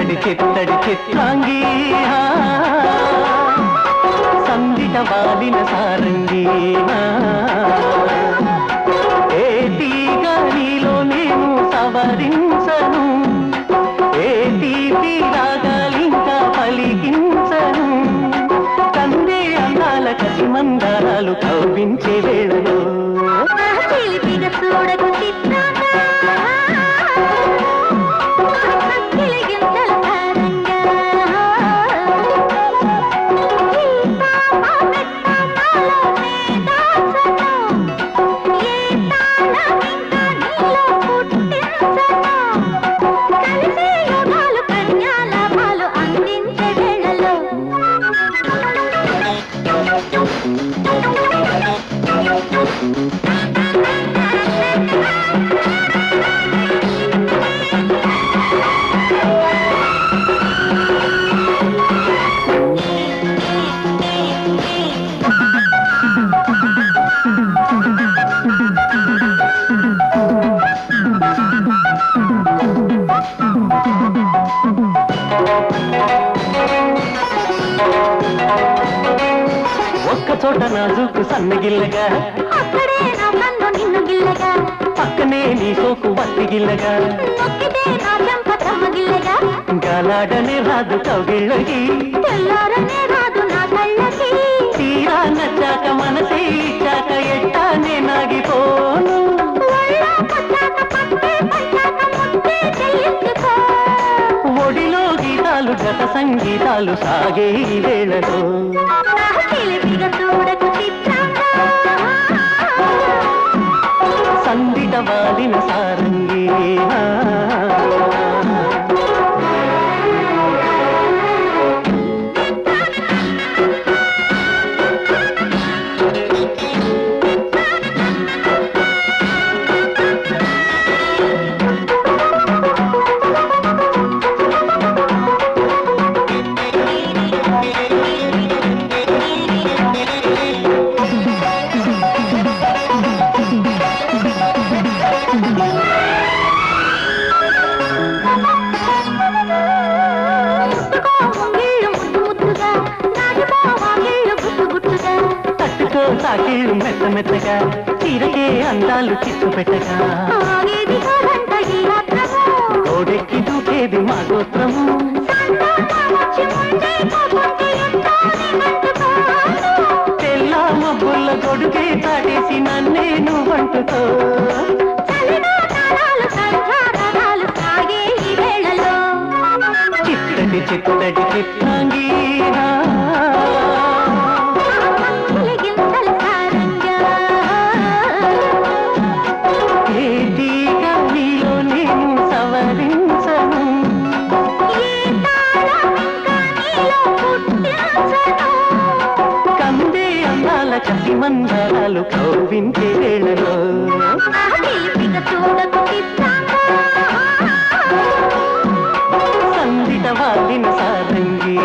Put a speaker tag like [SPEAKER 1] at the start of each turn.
[SPEAKER 1] చిత్తడి చిత్రాంగి సందిట వాలిన సారంగి ఏ తీగా నీలో నేను సవరించను ఏ తీపి రాగాలింకా పలికించను కందే అందాల కసి మందారాలు కవ్వించే వేళలో
[SPEAKER 2] చూడకు ఒక్క చోట నాజుకు సన్నగిల్లగా
[SPEAKER 1] అక్కడే నా కన్ను నిన్ను గిల్లగా
[SPEAKER 2] పక్కనే నీ సోకు వత్తి గిల్లగా
[SPEAKER 1] నొక్కితే నా చెంప తమ్మగిల్లగా
[SPEAKER 2] గాలాడనే రాదు కౌగిళ్ళకి
[SPEAKER 1] తెల్లారనే రాదు నా కళ్ళకి
[SPEAKER 2] తీరా నచ్చాక మనసే ఇచ్చాక ఎట్టానే నాగిపోను ఒడిలో గీతాలు గత సంగీతాలు సాగే ఈ వేళలో సందిట వాలిన సారంగి సాకిళ్ళు మెత్త మెత్తగా తీరకే అందాలు చిచ్చు పెట్టగా గోడెక్కి దూకేది మా గోత్రము తెల్ల మబ్బుల్ల గొడుగే చాటేసి నన్నే నువ్వంటుతో చిత్తడి చిత్తడి చిత్తాంగి కసి మందారాలు కవ్వించే వేళలో సందిట వాలిన సారంగి